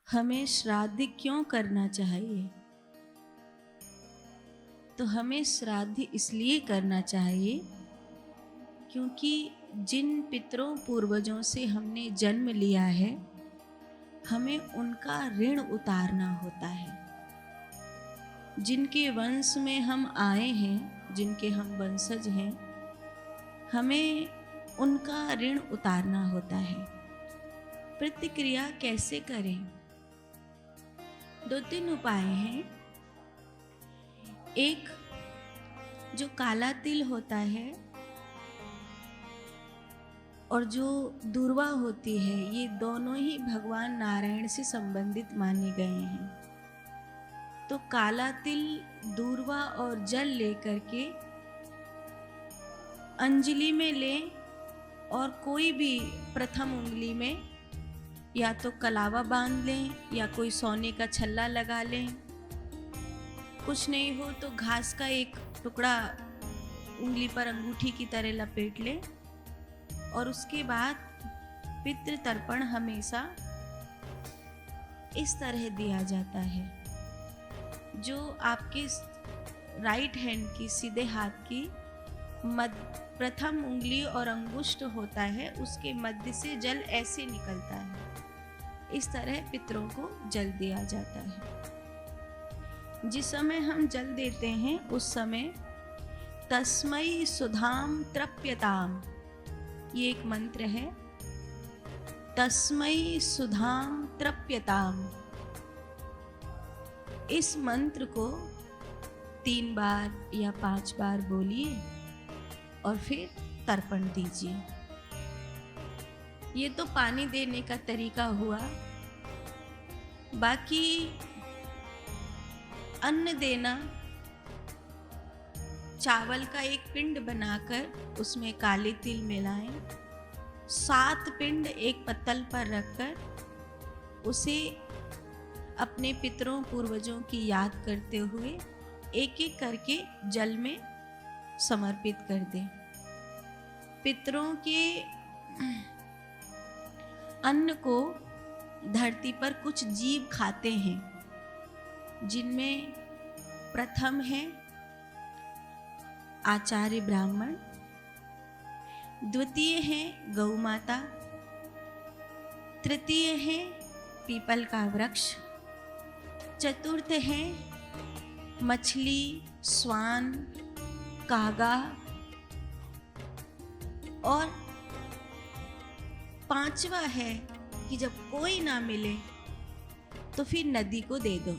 हमें श्राद्ध क्यों करना चाहिए? तो हमें श्राद्ध इसलिए करना चाहिए क्योंकि जिन पितरों पूर्वजों से हमने जन्म लिया है, हमें उनका ऋण उतारना होता है। जिनके वंश में हम आए हैं, जिनके हम वंशज हैं, हमें उनका ऋण उतारना होता है। प्रतिक्रिया कैसे करें? 2-3 उपाय हैं। एक, जो काला तिल होता है और जो दूर्वा होती है, ये दोनों ही भगवान नारायण से संबंधित माने गए हैं। तो काला तिल, दूर्वा और जल लेकर के अंजलि में लें और कोई भी प्रथम उंगली में या तो कलावा बांध लें या कोई सोने का छल्ला लगा लें। कुछ नहीं हो तो घास का एक टुकड़ा उंगली पर अंगूठी की तरह लपेट लें और उसके बाद पितृ तर्पण हमेशा इस तरह दिया जाता है। जो आपके राइट हैंड की, सीधे हाथ की प्रथम उंगली और अंगुष्ठ होता है, उसके मध्य से जल ऐसे निकलता है। इस तरह पितरों को जल दिया जाता है। जिस समय हम जल देते हैं उस समय तस्मै सुधाम तृप्यताम, ये एक मंत्र है। तस्मै सुधाम तृप्यताम, इस मंत्र को 3 बार या 5 बार बोलिए और फिर तर्पण दीजिए। ये तो पानी देने का तरीका हुआ। बाकी अन्न देना, चावल का एक पिंड बनाकर उसमें काले तिल मिलाएं, 7 पिंड एक पत्तल पर रखकर उसे अपने पितरों पूर्वजों की याद करते हुए एक एक करके जल में समर्पित कर दें। पितरों के अन्न को धरती पर कुछ जीव खाते हैं, जिनमें प्रथम है आचार्य ब्राह्मण, द्वितीय है गौ माता, तृतीय है पीपल का वृक्ष, चतुर्थ है मछली, स्वान, कागा और 5वां है कि जब कोई ना मिले तो फिर नदी को दे दो।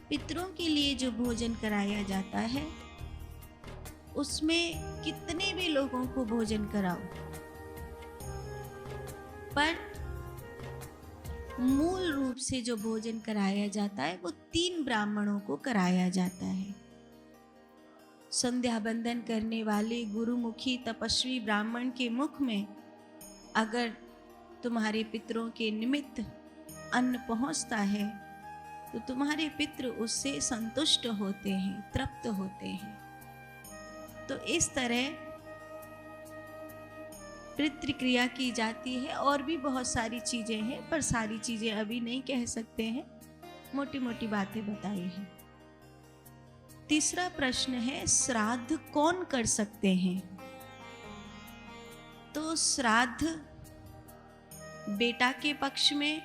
पितरों के लिए जो भोजन कराया जाता है उसमें कितने भी लोगों को भोजन कराओ, पर मूल रूप से जो भोजन कराया जाता है वो 3 ब्राह्मणों को कराया जाता है। संध्या बंदन करने वाले गुरुमुखी तपस्वी ब्राह्मण के मुख में अगर तुम्हारे पितरों के निमित्त अन्न पहुंचता है तो तुम्हारे पितृ उससे संतुष्ट होते हैं, तृप्त होते हैं। तो इस तरह पितृक्रिया की जाती है। और भी बहुत सारी चीजें हैं, पर सारी चीजें अभी नहीं कह सकते हैं, मोटी मोटी बातें बताई हैं। तीसरा प्रश्न है, श्राद्ध कौन कर सकते हैं? तो श्राद्ध बेटा के पक्ष में,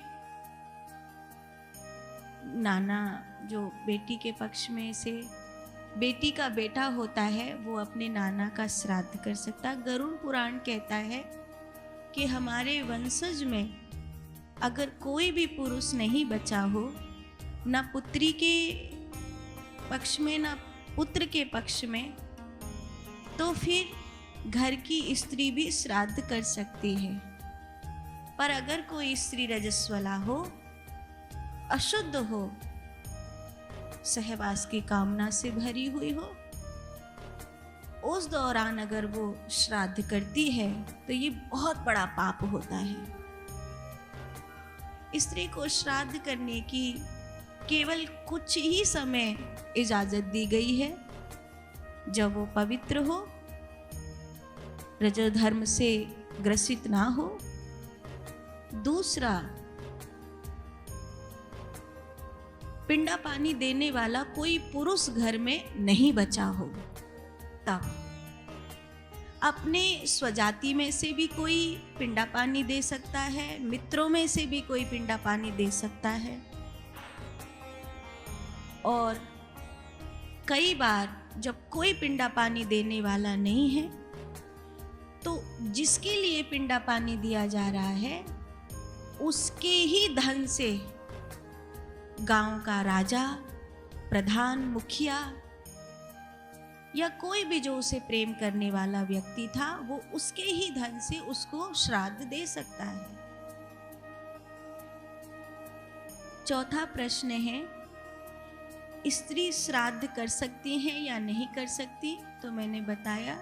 नाना जो बेटी के पक्ष में से बेटी का बेटा होता है वो अपने नाना का श्राद्ध कर सकता है। गरुड़ पुराण कहता है कि हमारे वंशज में अगर कोई भी पुरुष नहीं बचा हो, ना पुत्री के पक्ष में ना पुत्र के पक्ष में, तो फिर घर की स्त्री भी श्राद्ध कर सकती है। पर अगर कोई स्त्री रजस्वला हो, अशुद्ध हो, सहवास की कामना से भरी हुई हो, उस दौरान अगर वो श्राद्ध करती है तो ये बहुत बड़ा पाप होता है। स्त्री को श्राद्ध करने की केवल कुछ ही समय इजाजत दी गई है, जब वो पवित्र हो रजोधर्म से ग्रसित ना हो। दूसरा, पिंडा पानी देने वाला कोई पुरुष घर में नहीं बचा हो। तब अपने स्वजाति में से भी कोई पिंडा पानी दे सकता है, मित्रों में से भी कोई पिंडा पानी दे सकता है। और कई बार जब कोई पिंडा पानी देने वाला नहीं है, तो जिसके लिए पिंडा पानी दिया जा रहा है उसके ही धन से गांव का राजा, प्रधान, मुखिया या कोई भी जो उसे प्रेम करने वाला व्यक्ति था, वो उसके ही धन से उसको श्राद्ध दे सकता है। चौथा प्रश्न है, स्त्री श्राद्ध कर सकती हैं या नहीं कर सकती? तो मैंने बताया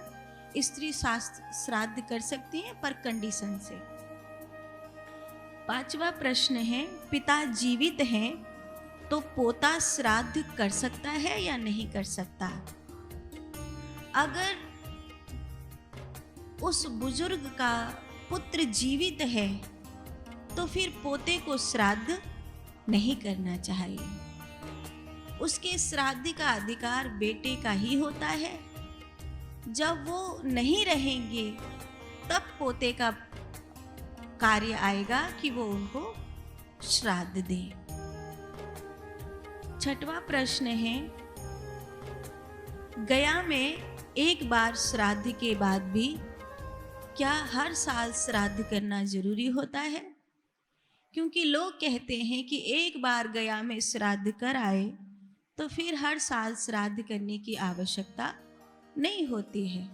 स्त्री श्राद्ध कर सकती हैं, पर कंडीशन से। पांचवा प्रश्न है, पिता जीवित हैं तो पोता श्राद्ध कर सकता है या नहीं कर सकता? अगर उस बुजुर्ग का पुत्र जीवित है तो फिर पोते को श्राद्ध नहीं करना चाहिए। उसके श्राद्ध का अधिकार बेटे का ही होता है। जब वो नहीं रहेंगे तब पोते का कार्य आएगा कि वो उनको श्राद्ध दे। छठवां प्रश्न है, गया में एक बार श्राद्ध के बाद भी क्या हर साल श्राद्ध करना जरूरी होता है? क्योंकि लोग कहते हैं कि एक बार गया में श्राद्ध कर आए तो फिर हर साल श्राद्ध करने की आवश्यकता नहीं होती है।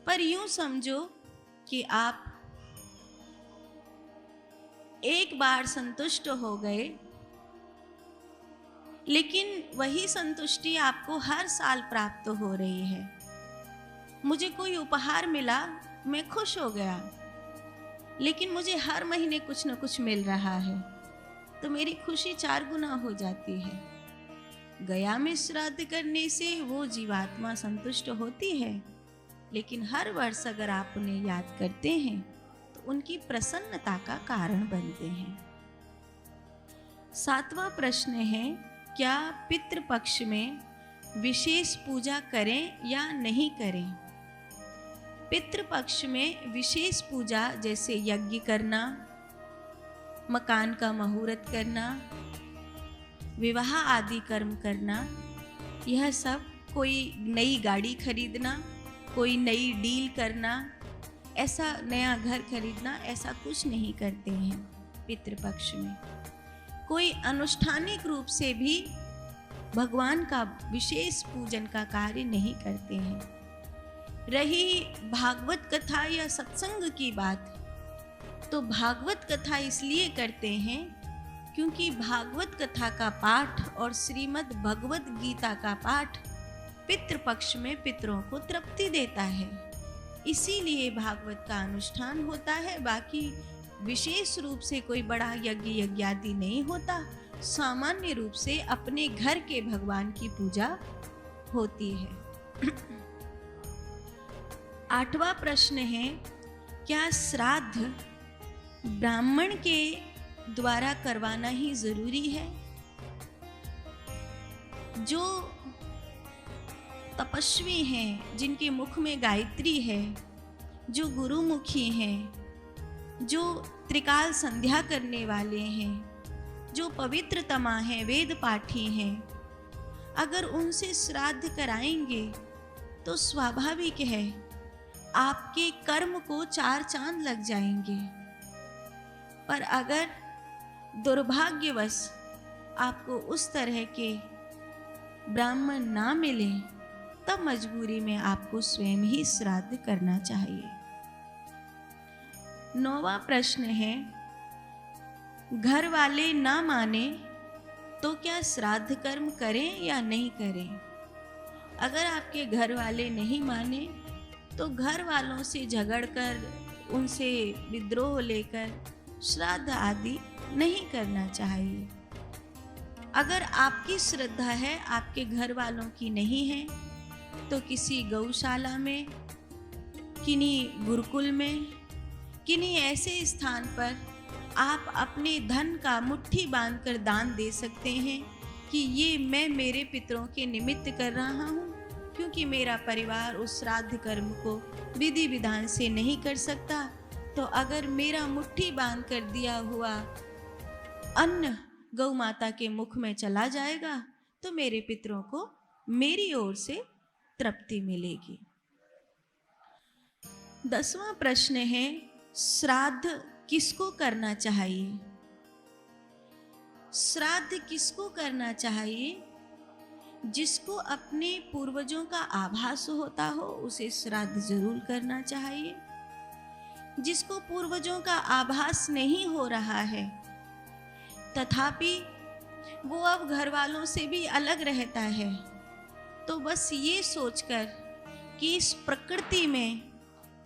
पर यूं समझो कि आप एक बार संतुष्ट हो गए, लेकिन वही संतुष्टि आपको हर साल प्राप्त हो रही है। मुझे कोई उपहार मिला, मैं खुश हो गया, लेकिन मुझे हर महीने कुछ न कुछ मिल रहा है, तो मेरी खुशी 4 गुना हो जाती है। गया में श्राद्ध करने से वो जीवात्मा संतुष्ट होती है, लेकिन हर वर्ष अगर आप उन्हें याद करते हैं तो उनकी प्रसन्नता का कारण बनते हैं। 7वां प्रश्न है, क्या पितृपक्ष में विशेष पूजा करें या नहीं करें? पितृपक्ष में विशेष पूजा जैसे यज्ञ करना, मकान का मुहूर्त करना, विवाह आदि कर्म करना, यह सब, कोई नई गाड़ी खरीदना, कोई नई डील करना, ऐसा नया घर खरीदना, ऐसा कुछ नहीं करते हैं पितृपक्ष में। कोई अनुष्ठानिक रूप से भी भगवान का विशेष पूजन का कार्य नहीं करते हैं। रही भागवत कथा या सत्संग की बात, तो भागवत कथा इसलिए करते हैं क्योंकि भागवत कथा का पाठ और श्रीमद् भगवत गीता का पाठ पितृपक्ष में पितरों को तृप्ति देता है, इसीलिए भागवत का अनुष्ठान होता है। बाकी विशेष रूप से कोई बड़ा यज्ञ यज्ञादि नहीं होता, सामान्य रूप से अपने घर के भगवान की पूजा होती है। 8वां प्रश्न है, क्या श्राद्ध ब्राह्मण के द्वारा करवाना ही जरूरी है? जो तपस्वी हैं, जिनके मुख में गायत्री है, जो गुरुमुखी हैं, जो त्रिकाल संध्या करने वाले हैं, जो पवित्रतमा हैं, वेद पाठी हैं, अगर उनसे श्राद्ध कराएंगे तो स्वाभाविक है आपके कर्म को 4 चांद लग जाएंगे। पर अगर दुर्भाग्यवश आपको उस तरह के ब्राह्मण ना मिले, तब मजबूरी में आपको स्वयं ही श्राद्ध करना चाहिए। 9वां प्रश्न है, घर वाले ना माने तो क्या श्राद्ध कर्म करें या नहीं करें? अगर आपके घर वाले नहीं माने तो घर वालों से झगड़कर, उनसे विद्रोह लेकर श्राद्ध आदि नहीं करना चाहिए। अगर आपकी श्रद्धा है, आपके घर वालों की नहीं है, तो किसी गौशाला में किन्हीं गुरुकुल में, किन्हीं ऐसे स्थान पर आप अपने धन का मुट्ठी बांधकर दान दे सकते हैं कि ये मैं मेरे पितरों के निमित्त कर रहा हूँ, क्योंकि मेरा परिवार उस श्राद्ध कर्म को विधि विधान से नहीं कर सकता। तो अगर मेरा मुट्ठी बांध कर दिया हुआ अन्न गौ माता के मुख में चला जाएगा तो मेरे पितरों को मेरी ओर से तृप्ति मिलेगी। 10वां प्रश्न है, श्राद्ध किसको करना चाहिए? श्राद्ध किसको करना चाहिए? जिसको अपने पूर्वजों का आभास होता हो उसे श्राद्ध जरूर करना चाहिए। जिसको पूर्वजों का आभास नहीं हो रहा है तथापि वो अब घर वालों से भी अलग रहता है, तो बस ये सोचकर कि इस प्रकृति में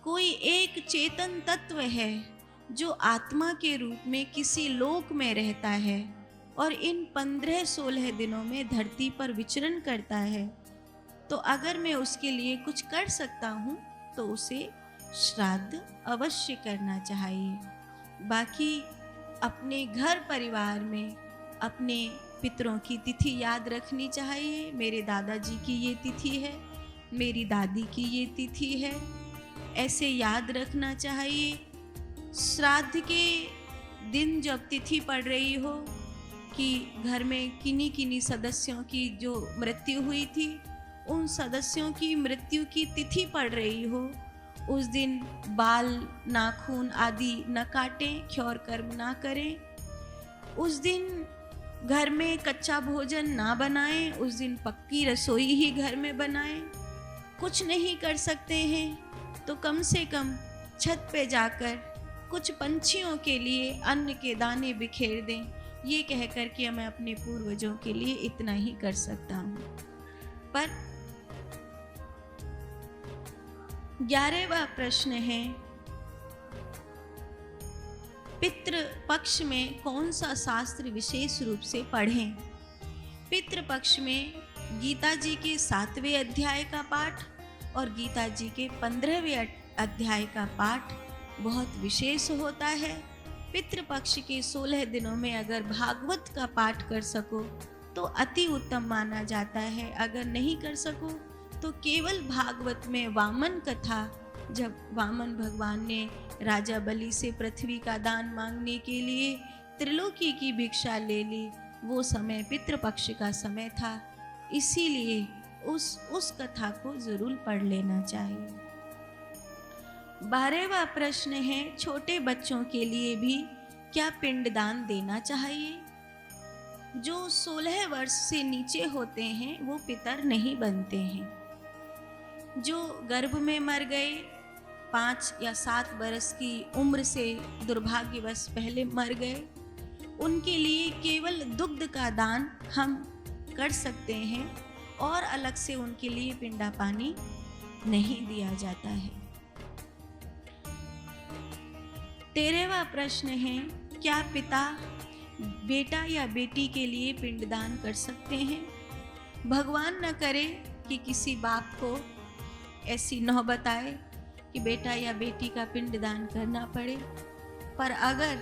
कोई एक चेतन तत्व है जो आत्मा के रूप में किसी लोक में रहता है और इन 15-16 दिनों में धरती पर विचरण करता है, तो अगर मैं उसके लिए कुछ कर सकता हूँ तो उसे श्राद्ध अवश्य करना चाहिए। बाकी अपने घर परिवार में अपने पितरों की तिथि याद रखनी चाहिए। मेरे दादाजी की ये तिथि है, मेरी दादी की ये तिथि है, ऐसे याद रखना चाहिए। श्राद्ध के दिन जब तिथि पड़ रही हो कि घर में किन्हीं किन्हीं सदस्यों की जो मृत्यु हुई थी, उन सदस्यों की मृत्यु की तिथि पड़ रही हो, उस दिन बाल नाखून आदि न काटें, क्षौर कर्म ना करें। उस दिन घर में कच्चा भोजन ना बनाएं, उस दिन पक्की रसोई ही घर में बनाएं। कुछ नहीं कर सकते हैं तो कम से कम छत पे जाकर कुछ पंछियों के लिए अन्न के दाने बिखेर दें। ये कहकर कि मैं अपने पूर्वजों के लिए इतना ही कर सकता हूँ। पर 11वां प्रश्न है, पितृ पक्ष में कौन सा शास्त्र विशेष रूप से पढ़ें? पितृ पक्ष में गीता जी के 7वें अध्याय का पाठ और गीता जी के 15वें अध्याय का पाठ बहुत विशेष होता है। पितृपक्ष के 16 दिनों में अगर भागवत का पाठ कर सको तो अति उत्तम माना जाता है। अगर नहीं कर सको तो केवल भागवत में वामन कथा, जब वामन भगवान ने राजा बलि से पृथ्वी का दान मांगने के लिए त्रिलोकी की भिक्षा ले ली, वो समय पितृपक्ष का समय था, इसीलिए उस कथा को जरूर पढ़ लेना चाहिए। 12वां प्रश्न है, छोटे बच्चों के लिए भी क्या पिंडदान देना चाहिए? जो 16 वर्ष से नीचे होते हैं वो पितर नहीं बनते हैं। जो गर्भ में मर गए, 5 या 7 बरस की उम्र से दुर्भाग्यवश पहले मर गए, उनके लिए केवल दुग्ध का दान हम कर सकते हैं और अलग से उनके लिए पिंडा पानी नहीं दिया जाता है। 13वां प्रश्न है, क्या पिता बेटा या बेटी के लिए पिंडदान कर सकते हैं? भगवान न करे कि किसी बाप को ऐसी नौबत आए कि बेटा या बेटी का पिंडदान करना पड़े, पर अगर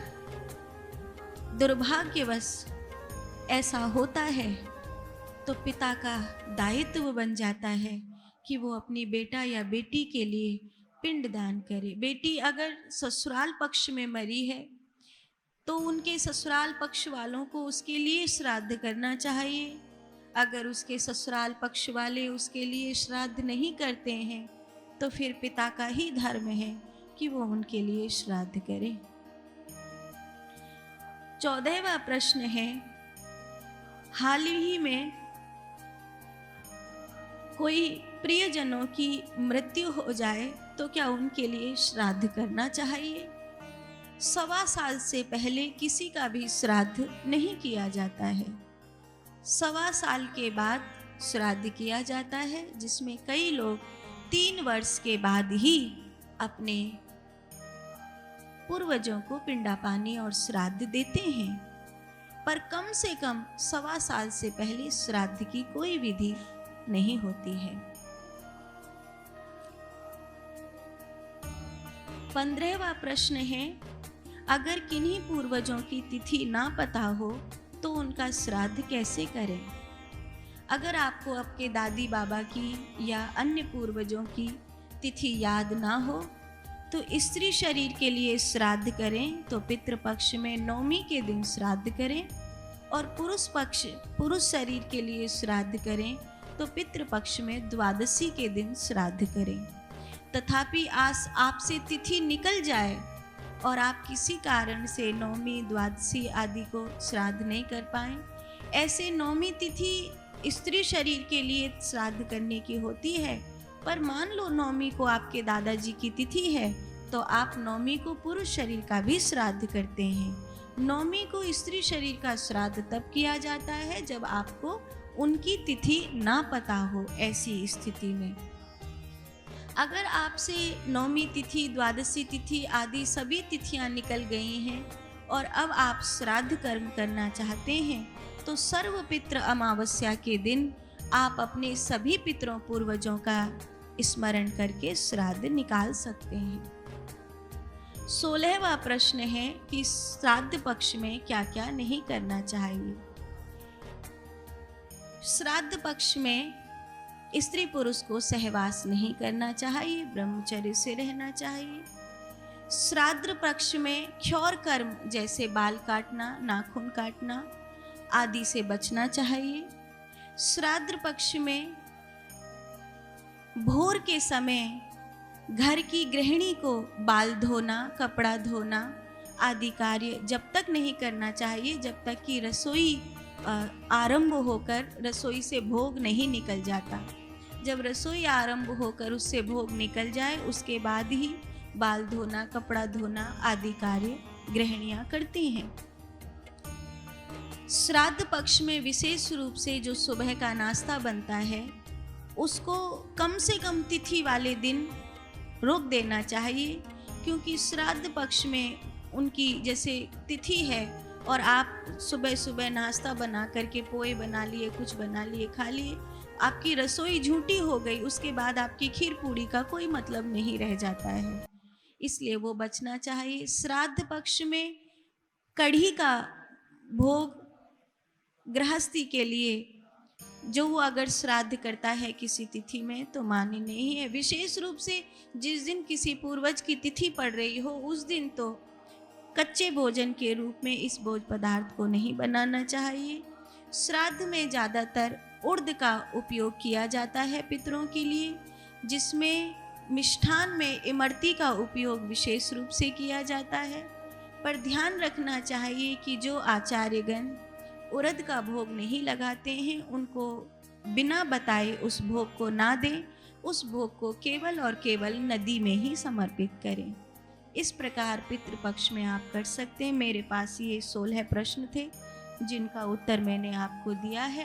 दुर्भाग्यवश ऐसा होता है तो पिता का दायित्व बन जाता है कि वो अपनी बेटा या बेटी के लिए पिंडदान करे। बेटी अगर ससुराल पक्ष में मरी है तो उनके ससुराल पक्ष वालों को उसके लिए श्राद्ध करना चाहिए। अगर उसके ससुराल पक्ष वाले उसके लिए श्राद्ध नहीं करते हैं तो फिर पिता का ही धर्म है कि वो उनके लिए श्राद्ध करे। 14वां प्रश्न है, हाल ही में कोई प्रियजनों की मृत्यु हो जाए तो क्या उनके लिए श्राद्ध करना चाहिए? 1.25 साल से पहले किसी का भी श्राद्ध नहीं किया जाता है। 1.25 साल के बाद श्राद्ध किया जाता है, जिसमें कई लोग 3 वर्ष के बाद ही अपने पूर्वजों को पिंडा पानी और श्राद्ध देते हैं, पर कम से कम 1.25 साल से पहले श्राद्ध की कोई विधि नहीं होती है। 15वां प्रश्न है, अगर किन्हीं पूर्वजों की तिथि ना पता हो तो उनका श्राद्ध कैसे करें? अगर आपको आपके दादी बाबा की या अन्य पूर्वजों की तिथि याद ना हो तो स्त्री शरीर के लिए श्राद्ध करें तो पितृपक्ष में नवमी के दिन श्राद्ध करें, और पुरुष शरीर के लिए श्राद्ध करें तो पितृपक्ष में द्वादशी के दिन श्राद्ध करें। तथापि आपसे तिथि निकल जाए और आप किसी कारण से नवमी द्वादशी आदि को श्राद्ध नहीं कर पाएं, ऐसे नवमी तिथि स्त्री शरीर के लिए श्राद्ध करने की होती है, पर मान लो नवमी को आपके दादाजी की तिथि है तो आप नवमी को पुरुष शरीर का भी श्राद्ध करते हैं। नवमी को स्त्री शरीर का श्राद्ध तब किया जाता है जब आपको उनकी तिथि ना पता हो। ऐसी स्थिति में अगर आपसे नवमी तिथि, द्वादशी तिथि आदि सभी तिथियां निकल गई हैं और अब आप श्राद्ध कर्म करना चाहते हैं तो सर्व पितृ अमावस्या के दिन आप अपने सभी पितरों पूर्वजों का स्मरण करके श्राद्ध निकाल सकते हैं। 16वां प्रश्न है कि श्राद्ध पक्ष में क्या क्या नहीं करना चाहिए। श्राद्ध पक्ष में स्त्री पुरुष को सहवास नहीं करना चाहिए, ब्रह्मचर्य से रहना चाहिए। श्राद्ध पक्ष में क्षौर कर्म जैसे बाल काटना, नाखून काटना आदि से बचना चाहिए। श्राद्ध पक्ष में भोर के समय घर की गृहिणी को बाल धोना, कपड़ा धोना आदि कार्य जब तक नहीं करना चाहिए जब तक कि रसोई आरंभ होकर रसोई से भोग नहीं निकल जाता। जब रसोई आरंभ होकर उससे भोग निकल जाए उसके बाद ही बाल धोना, कपड़ा धोना आदि कार्य गृहिणियां करती हैं। श्राद्ध पक्ष में विशेष रूप से जो सुबह का नाश्ता बनता है उसको कम से कम तिथि वाले दिन रोक देना चाहिए, क्योंकि श्राद्ध पक्ष में उनकी जैसे तिथि है और आप सुबह सुबह नाश्ता बना करके पोहे बना लिए, कुछ बना लिए, खा लिए, आपकी रसोई झूठी हो गई, उसके बाद आपकी खीर पूड़ी का कोई मतलब नहीं रह जाता है, इसलिए वो बचना चाहिए। श्राद्ध पक्ष में कढ़ी का भोग गृहस्थी के लिए जो वो अगर श्राद्ध करता है किसी तिथि में तो मान्य नहीं है। विशेष रूप से जिस दिन किसी पूर्वज की तिथि पड़ रही हो उस दिन तो कच्चे भोजन के रूप में इस भोज पदार्थ को नहीं बनाना चाहिए। श्राद्ध में ज़्यादातर उड़द का उपयोग किया जाता है पितरों के लिए, जिसमें मिष्ठान में इमरती का उपयोग विशेष रूप से किया जाता है। पर ध्यान रखना चाहिए कि जो आचार्यगण उड़द का भोग नहीं लगाते हैं उनको बिना बताए उस भोग को ना दें, उस भोग को केवल और केवल नदी में ही समर्पित करें। इस प्रकार पितृपक्ष में आप कर सकते हैं। मेरे पास ये 16 प्रश्न थे जिनका उत्तर मैंने आपको दिया है।